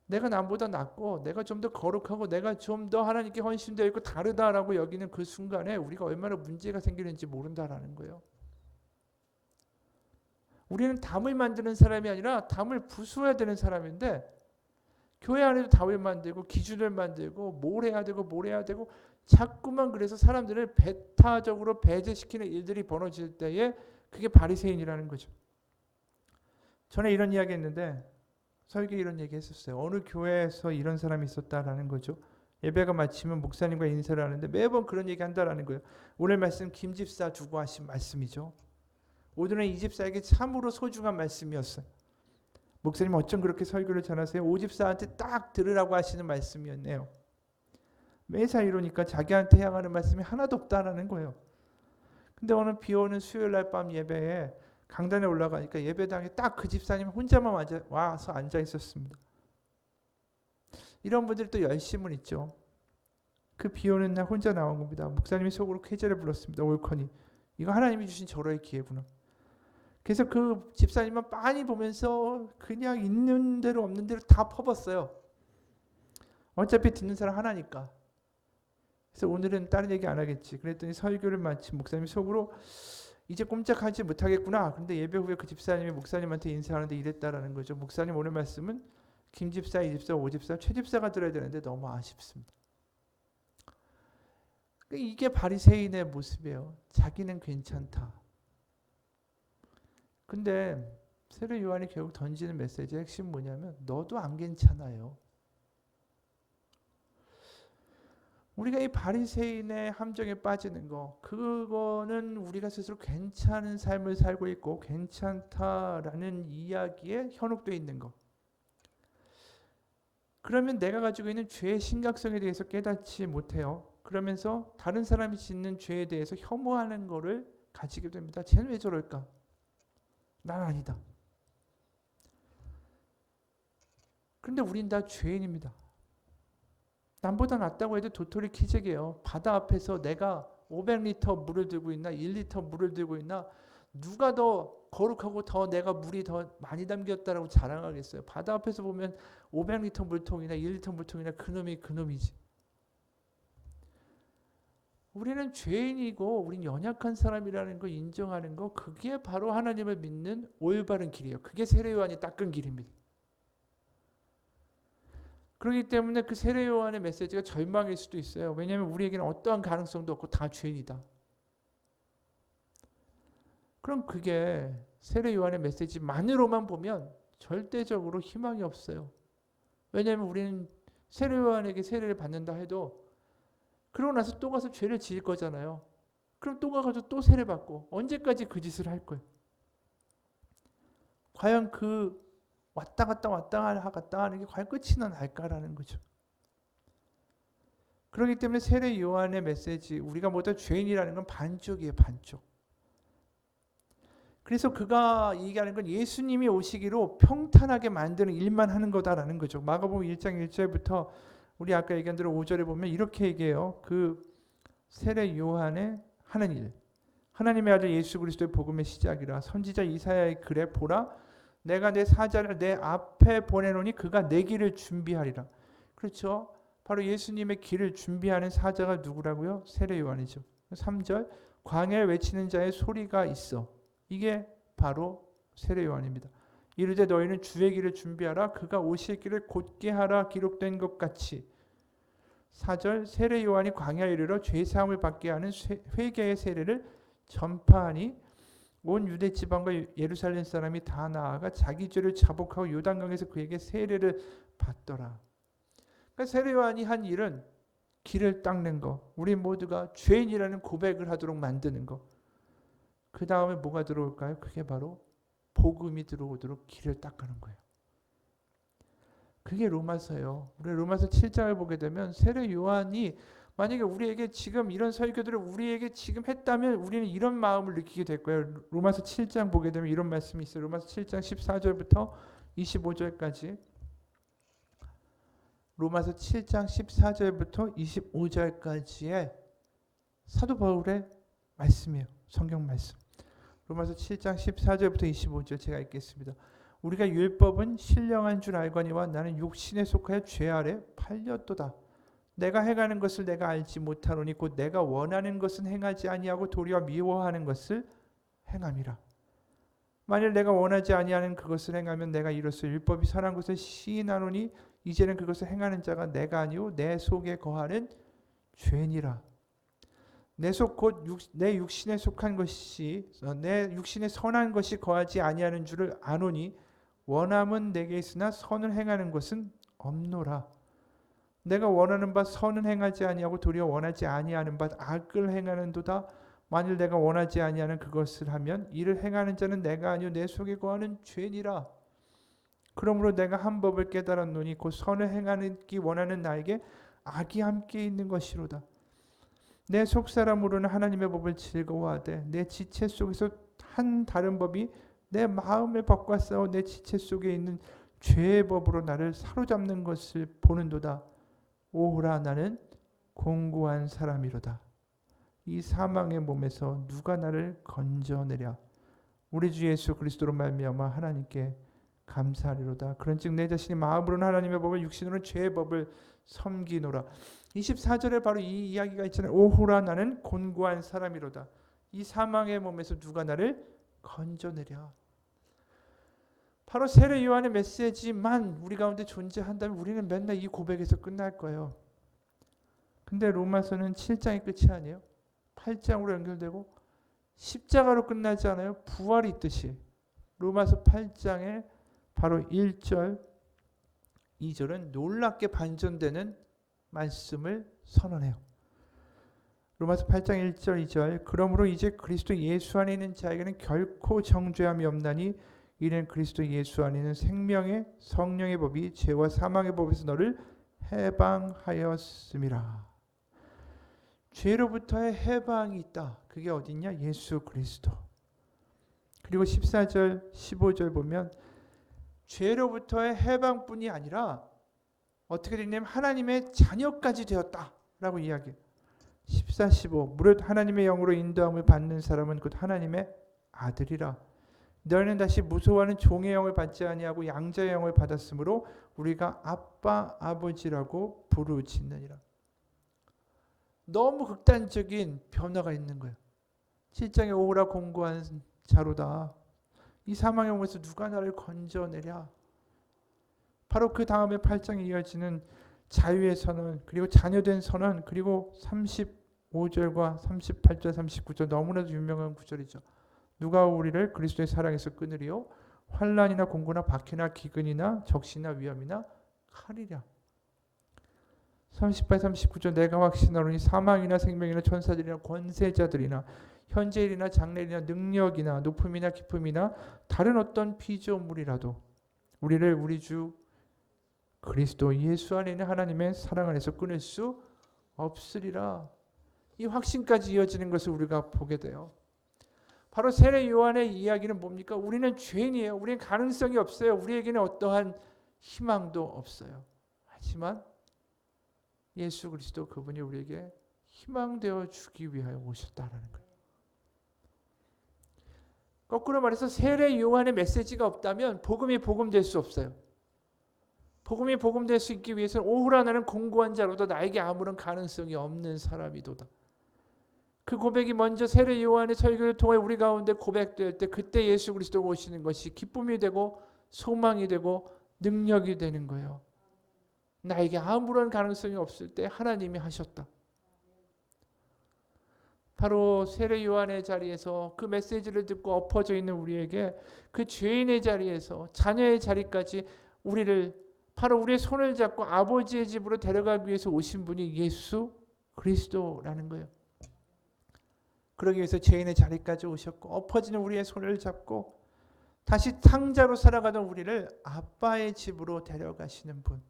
내가 남보다 낫고 내가 좀 더 거룩하고 내가 좀 더 하나님께 헌신되어 있고 다르다라고 여기는 그 순간에 우리가 얼마나 문제가 생기는지 모른다라는 거예요. 우리는 담을 만드는 사람이 아니라 담을 부수어야 되는 사람인데 교회 안에도 담을 만들고 기준을 만들고 뭘 해야 되고 뭘 해야 되고 자꾸만 그래서 사람들을 배타적으로 배제시키는 일들이 벌어질 때에 그게 바리새인이라는 거죠. 전에 이런 이야기 했는데 설교에 이런 얘기 했었어요. 어느 교회에서 이런 사람이 있었다라는 거죠. 예배가 마치면 목사님과 인사를 하는데 매번 그런 얘기 한다라는 거예요. 오늘 말씀 김 집사 두고 하신 말씀이죠. 오늘은 이 집사에게 참으로 소중한 말씀이었어요. 목사님 어쩜 그렇게 설교를 잘하세요? 오 집사한테 딱 들으라고 하시는 말씀이었네요. 매사 이러니까 자기한테 향하는 말씀이 하나도 없다라는 거예요. 근데 어느 비오는 수요일날 밤 예배에 강단에 올라가니까 예배당에 딱 그 집사님 혼자만 와서 앉아 있었습니다. 이런 분들이 또 열심은 있죠. 그 비오는 날 혼자 나온 겁니다. 목사님이 속으로 쾌재를 불렀습니다. 옳거니 이거 하나님이 주신 절호의 기회구나. 그래서 그 집사님은 빤히 보면서 그냥 있는 대로 없는 대로 다 퍼붓어요. 어차피 듣는 사람 하나니까. 그래서 오늘은 다른 얘기 안 하겠지. 그랬더니 설교를 마친 목사님이 속으로 이제 꼼짝하지 못하겠구나. 그런데 예배 후에 그 집사님이 목사님한테 인사하는데 이랬다라는 거죠. 목사님 오늘 말씀은 김 집사, 이 집사, 오 집사, 최 집사가 들어야 되는데 너무 아쉽습니다. 이게 바리새인의 모습이에요. 자기는 괜찮다. 근데 세례 요한이 결국 던지는 메시지의 핵심은 뭐냐면 너도 안 괜찮아요. 우리가 이 바리새인의 함정에 빠지는 거, 그거는 우리가 스스로 괜찮은 삶을 살고 있고 괜찮다라는 이야기에 현혹되어 있는 거. 그러면 내가 가지고 있는 죄의 심각성에 대해서 깨닫지 못해요. 그러면서 다른 사람이 짓는 죄에 대해서 혐오하는 거를 가지게 됩니다. 쟤는 왜 저럴까? 난 아니다. 그런데 우린 다 죄인입니다. 남보다 낫다고 해도 도토리 키재기예요. 바다 앞에서 내가 500리터 물을 들고 있나 1리터 물을 들고 있나 누가 더 거룩하고 더 내가 물이 더 많이 담겼다라고 자랑하겠어요. 바다 앞에서 보면 500리터 물통이나 1리터 물통이나 그놈이 그놈이지. 우리는 죄인이고 우린 연약한 사람이라는 거 인정하는 거 그게 바로 하나님을 믿는 올바른 길이에요. 그게 세례 요한이 닦은 길입니다. 그렇기 때문에 그 세례 요한의 메시지가 절망일 수도 있어요. 왜냐하면 우리에게는 어떠한 가능성도 없고 다 죄인이다. 그럼 그게 세례 요한의 메시지만으로만 보면 절대적으로 희망이 없어요. 왜냐하면 우리는 세례 요한에게 세례를 받는다 해도 그러고 나서 또 가서 죄를 지을 거잖아요. 그럼 또 가서 또 세례 받고 언제까지 그 짓을 할 거예요? 과연 그 왔다 갔다 하는 게 과연 끝이나 날까라는 거죠. 그렇기 때문에 세례 요한의 메시지, 우리가 모두 죄인이라는 건 반쪽이에요, 반쪽. 그래서 그가 얘기하는 건 예수님이 오시기로 평탄하게 만드는 일만 하는 거다라는 거죠. 마가복음 1장 1절부터 우리 아까 얘기한 대로 5절에 보면 이렇게 얘기해요. 그 세례 요한의 하는 일. 하나님의 아들 예수 그리스도의 복음의 시작이라. 선지자 이사야의 글에 보라 내가 내 사자를 내 앞에 보내노니 그가 내 길을 준비하리라. 그렇죠. 바로 예수님의 길을 준비하는 사자가 누구라고요? 세례 요한이죠. 3절 광야에 외치는 자의 소리가 있어. 이게 바로 세례 요한입니다. 이르되 너희는 주의 길을 준비하라. 그가 오실 길을 곧게 하라. 기록된 것 같이. 4절 세례 요한이 광야에 이르러 죄사함을 받게 하는 회개의 세례를 전파하니 온 유대 지방과 예루살렘 사람이 다 나아가 자기 죄를 자복하고 요단강에서 그에게 세례를 받더라. 그러니까 세례 요한이 한 일은 길을 닦는 거, 우리 모두가 죄인이라는 고백을 하도록 만드는 거. 그 다음에 뭐가 들어올까요? 그게 바로 복음이 들어오도록 길을 닦는 거예요. 그게 로마서예요. 우리 로마서 7장을 보게 되면 세례 요한이 만약에 우리에게 지금 이런 설교들을 우리에게 지금 했다면 우리는 이런 마음을 느끼게 될 거예요. 로마서 7장 보게 되면 이런 말씀이 있어요. 로마서 7장 14절부터 25절까지 로마서 7장 14절부터 25절까지의 사도 바울의 말씀이에요. 성경 말씀. 로마서 7장 14절부터 25절 제가 읽겠습니다. 우리가 율법은 신령한 줄 알거니와 나는 육신에 속하여 죄 아래 팔렸도다. 내가 행하는 것을 내가 알지 못하노니 곧 내가 원하는 것은 행하지 아니하고 도리어 미워하는 것을 행함이라. 만일 내가 원하지 아니하는 그것을 행하면 내가 이로써 율법이 선한 것을 시인하노니 이제는 그것을 행하는 자가 내가 아니오 내 속에 거하는 죄니라. 내 속 곧 내 육신에 속한 것이 내 육신에 선한 것이 거하지 아니하는 줄을 아노니 원함은 내게 있으나 선을 행하는 것은 없노라. 내가 원하는 바 선은 행하지 아니하고 도리어 원하지 아니하는 바 악을 행하는도다. 만일 내가 원하지 아니하는 그것을 하면 이를 행하는 자는 내가 아니오 내 속에 거하는 죄니라. 그러므로 내가 한 법을 깨달았노니 곧 선을 행하기 원하는 나에게 악이 함께 있는 것이로다. 내 속사람으로는 하나님의 법을 즐거워하되 내 지체 속에서 한 다른 법이 내 마음의 법과 싸워 내 지체 속에 있는 죄의 법으로 나를 사로잡는 것을 보는도다. 오호라 나는 공고한 사람이로다. 이 사망의 몸에서 누가 나를 건져내랴. 우리 주 예수 그리스도로 말미암아 하나님께 감사하리로다. 그런즉 내 자신이 마음으로는 하나님의 법을 육신으로는 죄의 법을 섬기노라. 24절에 바로 이 이야기가 있잖아요. 오호라 나는 곤고한 사람이로다. 이 사망의 몸에서 누가 나를 건져내랴. 바로 세례 요한의 메시지만 우리 가운데 존재한다면 우리는 맨날 이 고백에서 끝날 거예요. 근데 로마서는 7장이 끝이 아니에요. 8장으로 연결되고 십자가로 끝나지 않아요. 부활이 있듯이 로마서 8장에 바로 1절 2절은 놀랍게 반전되는 말씀을 선언해요. 로마서 8장 1절 2절 그러므로 이제 그리스도 예수 안에 있는 자에게는 결코 정죄함이 없나니 이는 그리스도 예수 안에 있는 생명의 성령의 법이 죄와 사망의 법에서 너를 해방하였음이라. 죄로부터의 해방이 있다. 그게 어디냐? 예수 그리스도. 그리고 14절 15절 보면 죄로부터의 해방뿐이 아니라 어떻게 되냐면 하나님의 자녀까지 되었다라고 이야기해요. 14, 15 무릇 하나님의 영으로 인도함을 받는 사람은 곧 하나님의 아들이라. 너희는 다시 무소하는 종의 영을 받지 아니하고 양자의 영을 받았으므로 우리가 아빠 아버지라고 부르짖느니라. 너무 극단적인 변화가 있는 거예요. 7장에 오라 공고한 자로다. 이 사망의 몸에서 누가 나를 건져내랴. 바로 그 다음에 8장에 이어지는 자유의 선언 그리고 자녀된 선언 그리고 35절과 38절 39절 너무나도 유명한 구절이죠. 누가 우리를 그리스도의 사랑에서 끊으리요? 환난이나 공고나 박해나 기근이나 적시나 위험이나 칼이랴. 38, 39절 내가 확신하노니 사망이나 생명이나 천사들이나 권세자들이나 현재일이나 장래일이나 능력이나 높음이나 깊음이나 다른 어떤 피조물이라도 우리를 우리 주 그리스도 예수 안에 있는 하나님의 사랑 안에서 끊을 수 없으리라. 이 확신까지 이어지는 것을 우리가 보게 돼요. 바로 세례 요한의 이야기는 뭡니까? 우리는 죄인이에요. 우리는 가능성이 없어요. 우리에게는 어떠한 희망도 없어요. 하지만 예수 그리스도 그분이 우리에게 희망되어 주기 위하여 오셨다라는 거예요. 거꾸로 말해서 세례 요한의 메시지가 없다면 복음이 복음될 수 없어요. 복음이 복음될 수 있기 위해서는 오호라 나는 공고한 자로다. 나에게 아무런 가능성이 없는 사람이도다. 그 고백이 먼저 세례 요한의 설교를 통해 우리 가운데 고백될 때 그때 예수 그리스도가 오시는 것이 기쁨이 되고 소망이 되고 능력이 되는 거예요. 나에게 아무런 가능성이 없을 때 하나님이 하셨다. 바로 세례 요한의 자리에서 그 메시지를 듣고 엎어져 있는 우리에게 그 죄인의 자리에서 자녀의 자리까지 우리를 바로 우리의 손을 잡고 아버지의 집으로 데려가기 위해서 오신 분이 예수 그리스도라는 거예요. 그러기 위해서 죄인의 자리까지 오셨고 엎어지는 우리의 손을 잡고 다시 탕자로 살아가던 우리를 아빠의 집으로 데려가시는 분.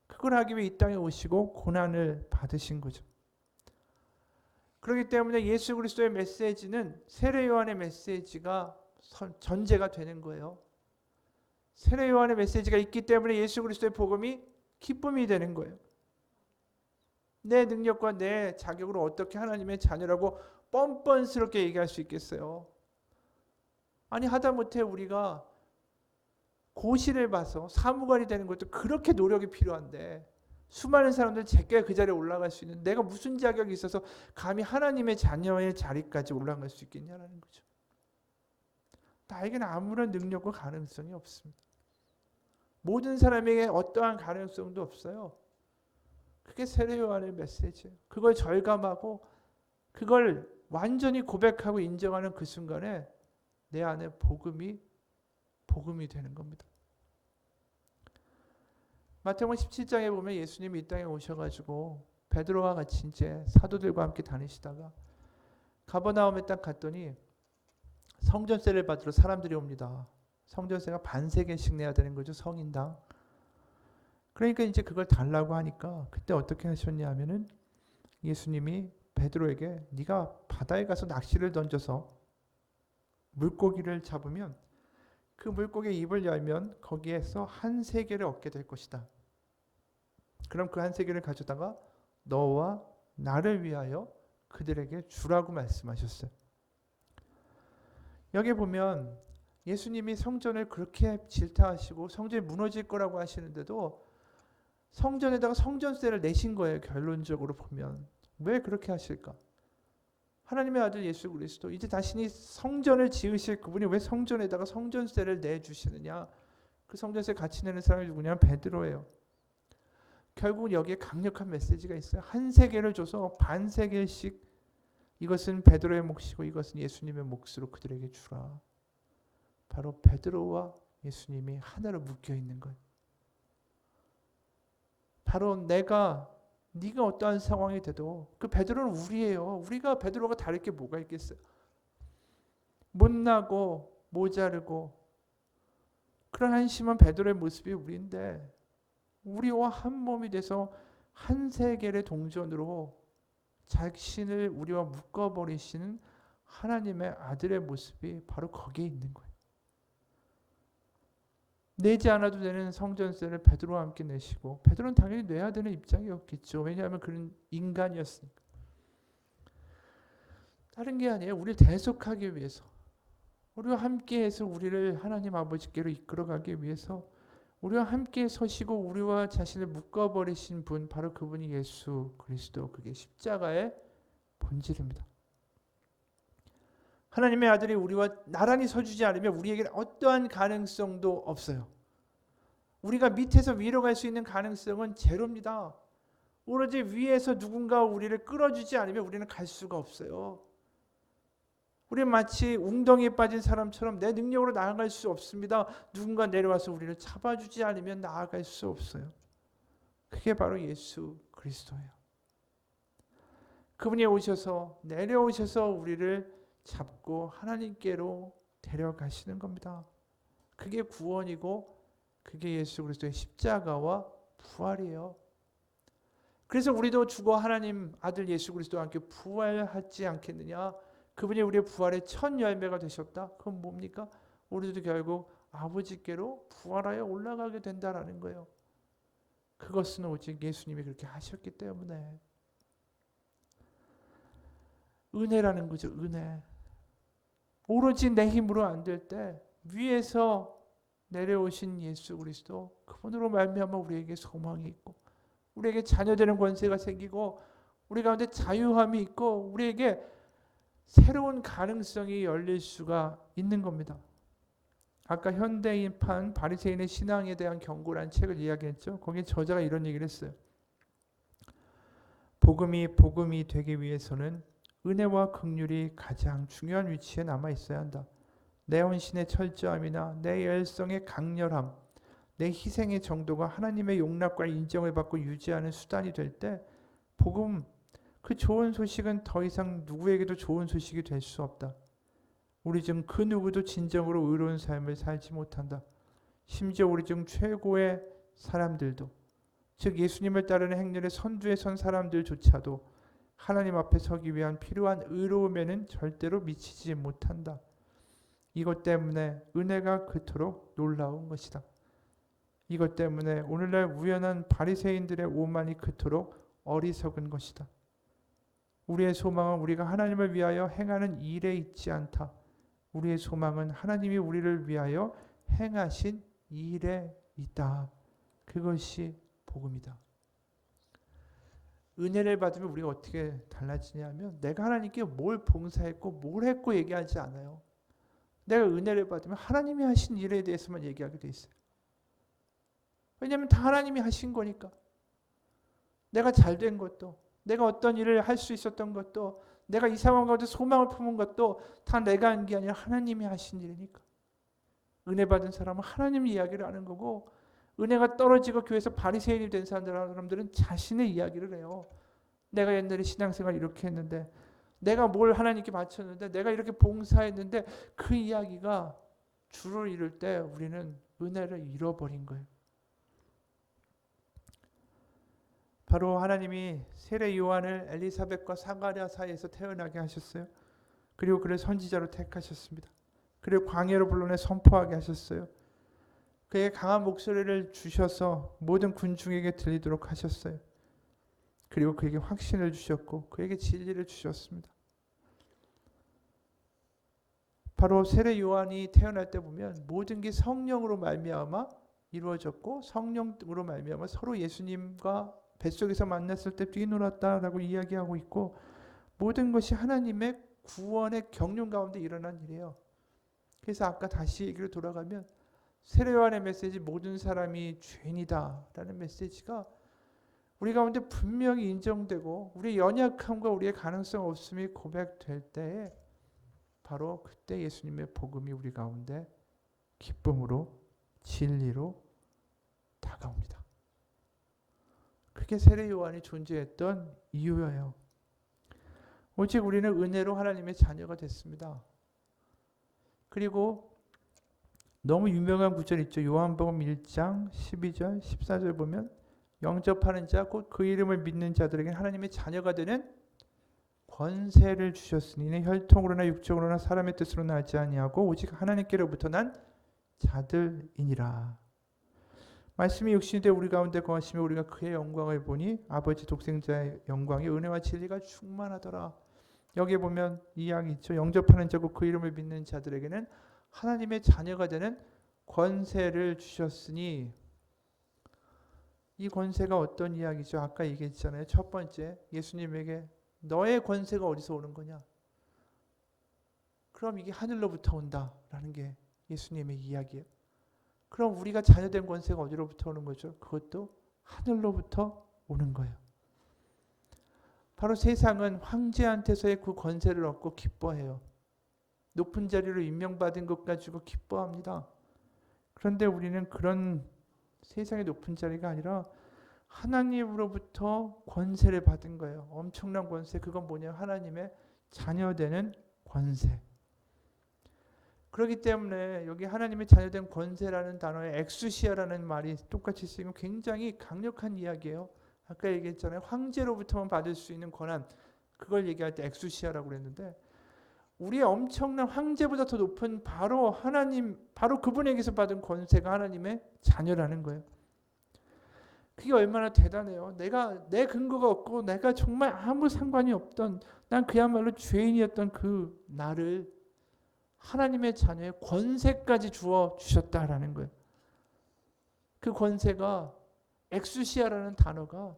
그걸 하기 위해 이 땅에 오시고 고난을 받으신 거죠. 그렇기 때문에 예수 그리스도의 메시지는 세례 요한의 메시지가 전제가 되는 거예요. 세례 요한의 메시지가 있기 때문에 예수 그리스도의 복음이 기쁨이 되는 거예요. 내 능력과 내 자격으로 어떻게 하나님의 자녀라고 뻔뻔스럽게 얘기할 수 있겠어요? 아니 하다못해 우리가 고시를 봐서 사무관이 되는 것도 그렇게 노력이 필요한데 수많은 사람들 제게 그 자리에 올라갈 수 있는 내가 무슨 자격이 있어서 감히 하나님의 자녀의 자리까지 올라갈 수 있겠냐라는 거죠. 나에게는 아무런 능력과 가능성이 없습니다. 모든 사람에게 어떠한 가능성도 없어요. 그게 세례 요한의 메시지예요. 그걸 절감하고 그걸 완전히 고백하고 인정하는 그 순간에 내 안에 복음이 되는 겁니다. 마태복음 17장에 보면 예수님이 이 땅에 오셔가지고 베드로와 같이 이제 사도들과 함께 다니시다가 가버나움에 딱 갔더니 성전세를 받으러 사람들이 옵니다. 성전세가 반세겔씩 내야 되는 거죠, 성인당. 그러니까 이제 그걸 달라고 하니까 그때 어떻게 하셨냐 하면은 예수님이 베드로에게 네가 바다에 가서 낚시를 던져서 물고기를 잡으면 그 물고기의 입을 열면 거기에서 한 세겔을 얻게 될 것이다. 그럼 그 한 세겔을 가져다가 너와 나를 위하여 그들에게 주라고 말씀하셨어요. 여기 보면 예수님이 성전을 그렇게 질타하시고 성전이 무너질 거라고 하시는데도 성전에다가 성전세를 내신 거예요. 결론적으로 보면. 왜 그렇게 하실까? 하나님의 아들 예수 그리스도 이제 자신이 성전을 지으실 그분이 왜 성전에다가 성전세를 내주시느냐? 그 성전세 같이 내는 사람이 누구냐? 베드로예요. 결국 여기에 강력한 메시지가 있어요. 한 세겔을 줘서 반 세겔씩 이것은 베드로의 몫이고 이것은 예수님의 몫으로 그들에게 주라. 바로 베드로와 예수님이 하나로 묶여 있는 거예요. 바로 네가 어떠한 상황이 돼도 그 베드로는 우리예요. 우리가 베드로가 다를 게 뭐가 있겠어요? 못나고 모자르고 그런 한심한 베드로의 모습이 우리인데 우리와 한 몸이 돼서 한 세겔의 동전으로 자신을 우리와 묶어버리시는 하나님의 아들의 모습이 바로 거기에 있는 거예요. 내지 않아도 되는 성전세를 베드로와 함께 내시고 베드로는 당연히 내야 되는 입장이었겠죠. 왜냐하면 그는 인간이었으니까. 다른 게 아니에요. 우리를 대속하기 위해서 우리와 함께해서 우리를 하나님 아버지께로 이끌어가기 위해서 우리와 함께 서시고 우리와 자신을 묶어버리신 분 바로 그분이 예수 그리스도 그게 십자가의 본질입니다. 하나님의 아들이 우리와 나란히 서주지 않으면 우리에게는 어떠한 가능성도 없어요. 우리가 밑에서 위로 갈 수 있는 가능성은 제로입니다. 오로지 위에서 누군가 우리를 끌어주지 않으면 우리는 갈 수가 없어요. 우리는 마치 웅덩이에 빠진 사람처럼 내 능력으로 나아갈 수 없습니다. 누군가 내려와서 우리를 잡아주지 않으면 나아갈 수 없어요. 그게 바로 예수 그리스도예요. 그분이 오셔서 내려오셔서 우리를 잡고 하나님께로 데려가시는 겁니다. 그게 구원이고 그게 예수 그리스도의 십자가와 부활이에요. 그래서 우리도 죽어 하나님 아들 예수 그리스도와 함께 부활하지 않겠느냐? 그분이 우리의 부활의 첫 열매가 되셨다. 그건 뭡니까? 우리도 결국 아버지께로 부활하여 올라가게 된다라는 거예요. 그것은 오직 예수님이 그렇게 하셨기 때문에. 은혜라는 거죠. 은혜. 오로지 내 힘으로 안 될 때 위에서 내려오신 예수 그리스도 그분으로 말미암아 우리에게 소망이 있고 우리에게 자녀되는 권세가 생기고 우리 가운데 자유함이 있고 우리에게 새로운 가능성이 열릴 수가 있는 겁니다. 아까 현대인판 바리새인의 신앙에 대한 경고라는 책을 이야기했죠. 거기에 저자가 이런 얘기를 했어요. 복음이 되기 위해서는 은혜와 긍휼이 가장 중요한 위치에 남아 있어야 한다. 내 헌신의 철저함이나 내 열성의 강렬함, 내 희생의 정도가 하나님의 용납과 인정을 받고 유지하는 수단이 될 때 복음, 그 좋은 소식은 더 이상 누구에게도 좋은 소식이 될 수 없다. 우리 중 그 누구도 진정으로 의로운 삶을 살지 못한다. 심지어 우리 중 최고의 사람들도, 즉 예수님을 따르는 행렬의 선두에 선 사람들조차도 하나님 앞에 서기 위한 필요한 의로움에는 절대로 미치지 못한다. 이것 때문에 은혜가 그토록 놀라운 것이다. 이것 때문에 오늘날 우연한 바리새인들의 오만이 그토록 어리석은 것이다. 우리의 소망은 우리가 하나님을 위하여 행하는 일에 있지 않다. 우리의 소망은 하나님이 우리를 위하여 행하신 일에 있다. 그것이 복음이다. 은혜를 받으면 우리가 어떻게 달라지냐면 내가 하나님께 뭘 봉사했고 뭘 했고 얘기하지 않아요. 내가 은혜를 받으면 하나님이 하신 일에 대해서만 얘기하게 돼 있어요. 왜냐하면 다 하나님이 하신 거니까. 내가 잘된 것도, 내가 어떤 일을 할 수 있었던 것도, 내가 이 상황 가운데 소망을 품은 것도 다 내가 한 게 아니라 하나님이 하신 일이니까. 은혜 받은 사람은 하나님 이야기를 하는 거고, 은혜가 떨어지고 교회에서 바리새인이 된 사람들은 자신의 이야기를 해요. 내가 옛날에 신앙생활 이렇게 했는데, 내가 뭘 하나님께 바쳤는데, 내가 이렇게 봉사했는데, 그 이야기가 주를 이룰 때 우리는 은혜를 잃어버린 거예요. 바로 하나님이 세례 요한을 엘리사벳과 사가랴 사이에서 태어나게 하셨어요. 그리고 그를 선지자로 택하셨습니다. 그리고 광야로 불러내 선포하게 하셨어요. 그에게 강한 목소리를 주셔서 모든 군중에게 들리도록 하셨어요. 그리고 그에게 확신을 주셨고 그에게 진리를 주셨습니다. 바로 세례 요한이 태어날 때 보면 모든 게 성령으로 말미암아 이루어졌고 성령으로 말미암아 서로 예수님과 뱃속에서 만났을 때 뛰놀았다라고 이야기하고 있고 모든 것이 하나님의 구원의 경륜 가운데 일어난 일이에요. 그래서 아까 다시 얘기로 돌아가면 세례 요한의 메시지 모든 사람이 죄인이다 라는 메시지가 우리 가운데 분명히 인정되고 우리의 연약함과 우리의 가능성 없음이 고백될 때에 바로 그때 예수님의 복음이 우리 가운데 기쁨으로 진리로 다가옵니다. 그게 세례 요한이 존재했던 이유예요. 오직 우리는 은혜로 하나님의 자녀가 됐습니다. 그리고 너무 유명한 구절 있죠. 요한복음 1장 12절 14절 보면 영접하는 자 곧 그 이름을 믿는 자들에게 하나님의 자녀가 되는 권세를 주셨으니 이는 혈통으로나 육적으로나 사람의 뜻으로 나지 아니하고 오직 하나님께로부터 난 자들이니라. 말씀이 육신이 되어 우리 가운데 거하시며 우리가 그의 영광을 보니 아버지 독생자의 영광이 은혜와 진리가 충만하더라. 여기 보면 이 이야기 있죠. 영접하는 자고 그 이름을 믿는 자들에게는 하나님의 자녀가 되는 권세를 주셨으니 이 권세가 어떤 이야기죠? 아까 얘기했잖아요. 첫 번째 예수님에게 너의 권세가 어디서 오는 거냐? 그럼 이게 하늘로부터 온다라는 게 예수님의 이야기예요. 그럼 우리가 자녀된 권세가 어디로부터 오는 거죠? 그것도 하늘로부터 오는 거예요. 바로 세상은 황제한테서의 그 권세를 얻고 기뻐해요. 높은 자리로 임명받은 것 가지고 기뻐합니다. 그런데 우리는 그런 세상의 높은 자리가 아니라 하나님으로부터 권세를 받은 거예요. 엄청난 권세. 그건 뭐냐? 하나님의 자녀되는 권세. 그렇기 때문에 여기 하나님의 자녀된 권세라는 단어에 엑수시아라는 말이 똑같이 쓰이면 굉장히 강력한 이야기예요. 아까 얘기했잖아요. 황제로부터만 받을 수 있는 권한. 그걸 얘기할 때 엑수시아라고 그랬는데 우리의 엄청난 황제보다 더 높은 바로 하나님, 바로 그분에게서 받은 권세가 하나님의 자녀라는 거예요. 그게 얼마나 대단해요. 내 근거가 없고 내가 정말 아무 상관이 없던 난 그야말로 죄인이었던 그 나를 하나님의 자녀의 권세까지 주셨다라는 거예요. 그 권세가 엑수시아라는 단어가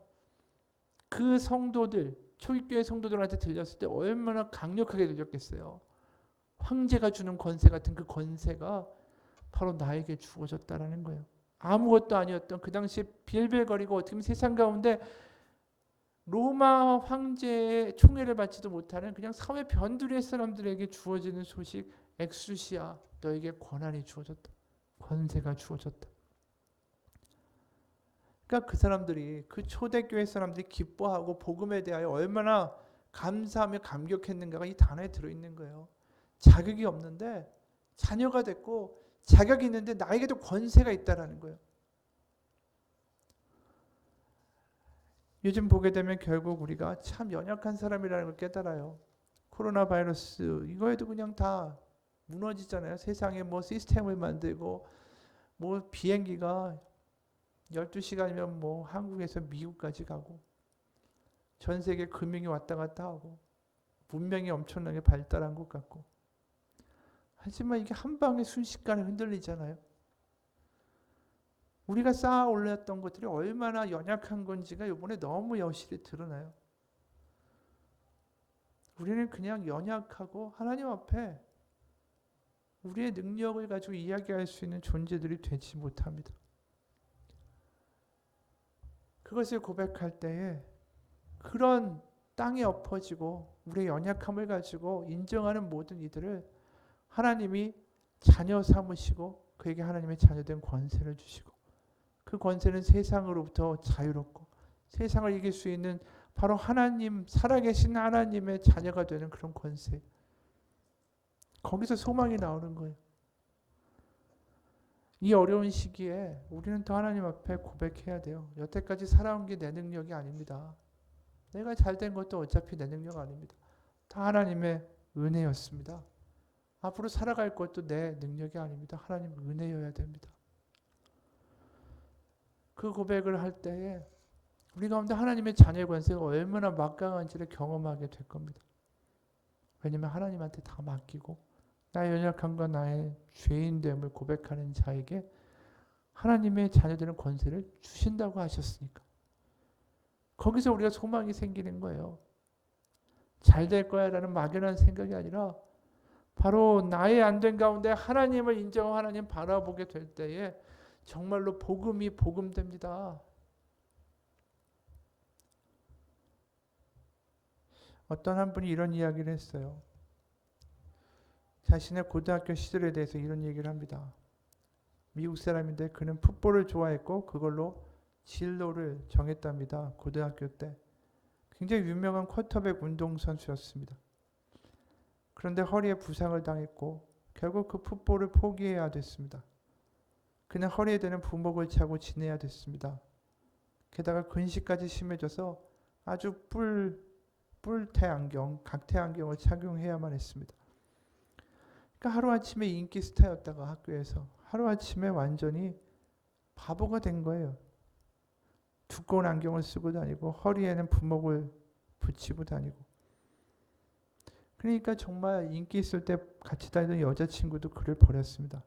그 성도들, 초기교회 성도들한테 들렸을 때 얼마나 강력하게 들렸겠어요. 황제가 주는 권세 같은 그 권세가 바로 나에게 주어졌다라는 거예요. 아무것도 아니었던 그 당시에 빌빌거리고 어떻게 보면 세상 가운데 로마 황제의 총애를 받지도 못하는 그냥 사회 변두리의 사람들에게 주어지는 소식 엑수시아 너에게 권한이 주어졌다. 권세가 주어졌다. 그러니까 그 사람들이 그 초대교회 사람들이 기뻐하고 복음에 대하여 얼마나 감사하며 감격했는가가 이 단어에 들어있는 거예요. 자격이 없는데 자녀가 됐고 자격이 있는데 나에게도 권세가 있다라는 거예요. 요즘 보게 되면 결국 우리가 참 연약한 사람이라는 걸 깨달아요. 코로나 바이러스 이거에도 그냥 다 무너지잖아요. 세상에 뭐 시스템을 만들고 뭐 비행기가 12시간이면 뭐 한국에서 미국까지 가고 전 세계 금융이 왔다 갔다 하고 문명이 엄청나게 발달한 것 같고 하지만 이게 한 방에 순식간에 흔들리잖아요. 우리가 쌓아 올렸던 것들이 얼마나 연약한 건지가 이번에 너무 여실히 드러나요. 우리는 그냥 연약하고 하나님 앞에 우리의 능력을 가지고 이야기할 수 있는 존재들이 되지 못합니다. 그것을 고백할 때에 그런 땅에 엎어지고 우리의 연약함을 가지고 인정하는 모든 이들을 하나님이 자녀 삼으시고 그에게 하나님의 자녀된 권세를 주시고 그 권세는 세상으로부터 자유롭고 세상을 이길 수 있는 바로 하나님, 살아계신 하나님의 자녀가 되는 그런 권세. 거기서 소망이 나오는 거예요. 이 어려운 시기에 우리는 더 하나님 앞에 고백해야 돼요. 여태까지 살아온 게 내 능력이 아닙니다. 내가 잘된 것도 어차피 내 능력 아닙니다. 다 하나님의 은혜였습니다. 앞으로 살아갈 것도 내 능력이 아닙니다. 하나님 은혜여야 됩니다. 그 고백을 할 때에 우리 가운데 하나님의 자녀의 권세가 얼마나 막강한지를 경험하게 될 겁니다. 왜냐하면 하나님한테 다 맡기고 나의 연약함과 나의 죄인됨을 고백하는 자에게 하나님의 자녀되는 권세를 주신다고 하셨으니까 거기서 우리가 소망이 생기는 거예요. 잘 될 거야 라는 막연한 생각이 아니라 바로 나의 안 된 가운데 하나님을 인정하고 하나님 바라보게 될 때에 정말로 복음이 복음됩니다. 어떤 한 분이 이런 이야기를 했어요. 자신의 고등학교 시절에 대해서 이런 얘기를 합니다. 미국 사람인데 그는 풋볼을 좋아했고 그걸로 진로를 정했답니다. 고등학교 때. 굉장히 유명한 쿼터백 운동선수였습니다. 그런데 허리에 부상을 당했고 결국 그 풋볼을 포기해야 됐습니다. 그는 허리에 대는 부목을 차고 지내야 됐습니다. 게다가 근시까지 심해져서 아주 뿔테 안경, 각태 안경을 착용해야만 했습니다. 그러니까 하루아침에 인기 스타였다가 학교에서 하루아침에 완전히 바보가 된 거예요. 두꺼운 안경을 쓰고 다니고 허리에는 부목을 붙이고 다니고 그러니까 정말 인기 있을 때 같이 다니던 여자친구도 그를 버렸습니다.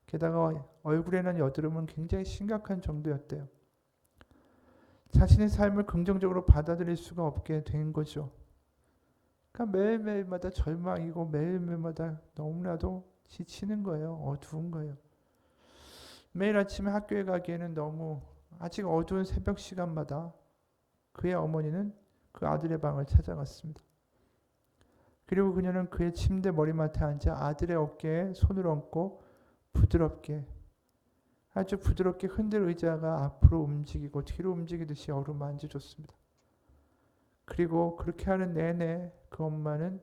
게다가 얼굴에는 여드름은 굉장히 심각한 정도였대요. 자신의 삶을 긍정적으로 받아들일 수가 없게 된 거죠. 그러니까 매일매일마다 절망이고 매일매일마다 너무나도 지치는 거예요. 어두운 거예요. 매일 아침에 학교에 가기에는 너무 아직 어두운 새벽 시간마다 그의 어머니는 그 아들의 방을 찾아갔습니다. 그리고 그녀는 그의 침대 머리맡에 앉아 아들의 어깨에 손을 얹고 부드럽게 아주 부드럽게 흔들 의자가 앞으로 움직이고 뒤로 움직이듯이 어루만져줬습니다. 그리고 그렇게 하는 내내 그 엄마는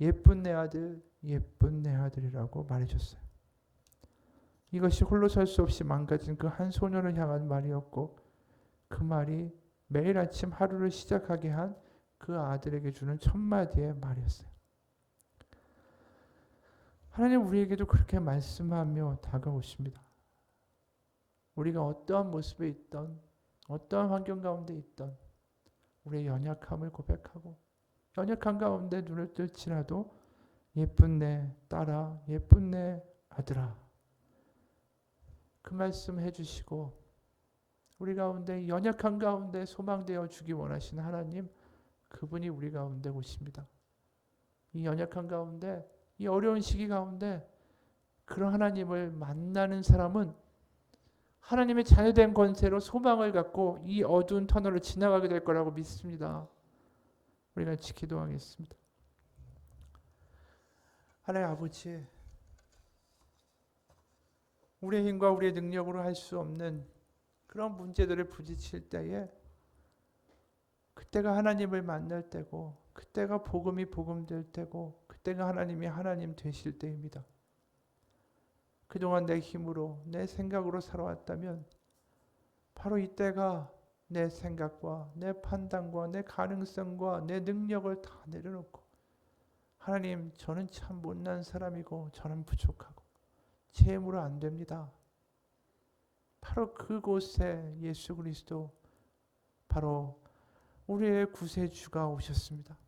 예쁜 내 아들, 예쁜 내 아들이라고 말해줬어요. 이것이 홀로 설 수 없이 망가진 그 한 소년을 향한 말이었고 그 말이 매일 아침 하루를 시작하게 한 그 아들에게 주는 첫 마디의 말이었어요. 하나님 우리에게도 그렇게 말씀하며 다가오십니다. 우리가 어떠한 모습에 있던 어떠한 환경 가운데 있던 우리의 연약함을 고백하고 연약한 가운데 눈을 뜰지라도 예쁜 내 딸아 예쁜 내 아들아 그 말씀 해주시고 우리 가운데 연약한 가운데 소망되어 주기 원하시는 하나님 그분이 우리 가운데 오십니다. 이 연약한 가운데 이 어려운 시기 가운데 그런 하나님을 만나는 사람은 하나님의 자녀된 권세로 소망을 갖고 이 어두운 터널을 지나가게 될 거라고 믿습니다. 우리가 같이 기도하겠습니다. 하나님 아버지 우리의 힘과 우리의 능력으로 할 수 없는 그런 문제들을 부딪힐 때에 그때가 하나님을 만날 때고 그때가 복음이 복음될 때고 그때가 하나님이 하나님 되실 때입니다. 그동안 내 힘으로 내 생각으로 살아왔다면 바로 이때가 내 생각과 내 판단과 내 가능성과 내 능력을 다 내려놓고 하나님, 저는 참 못난 사람이고 저는 부족하고 제 힘으로 안 됩니다. 바로 그곳에 예수 그리스도, 바로 우리의 구세주가 오셨습니다.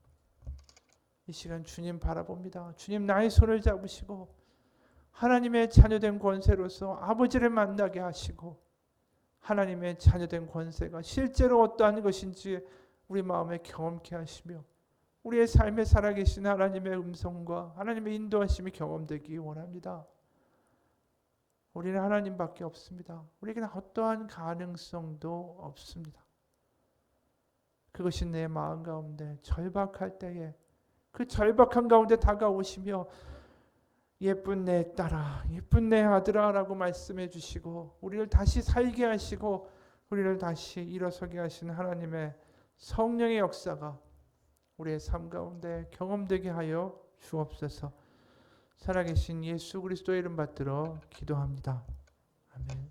이 시간 주님 바라봅니다. 주님 나의 손을 잡으시고 하나님의 자녀된 권세로서 아버지를 만나게 하시고, 하나님의 자녀된 권세가 실제로 어떠한 것인지 우리 마음에 경험케 하시며, 우리의 삶에 살아계신 하나님의 음성과 하나님의 인도하심이 경험되기 원합니다. 우리는 하나님밖에 없습니다. 우리에게는 어떠한 가능성도 없습니다. 그것이 내 마음 가운데 절박할 때에 그 절박한 가운데 다가오시며 예쁜 내 딸아, 예쁜 내 아들아 라고 말씀해 주시고 우리를 다시 살게 하시고 우리를 다시 일어서게 하신 하나님의 성령의 역사가 우리의 삶 가운데 경험되게 하여 주옵소서. 살아계신 예수 그리스도의 이름 받들어 기도합니다. 아멘.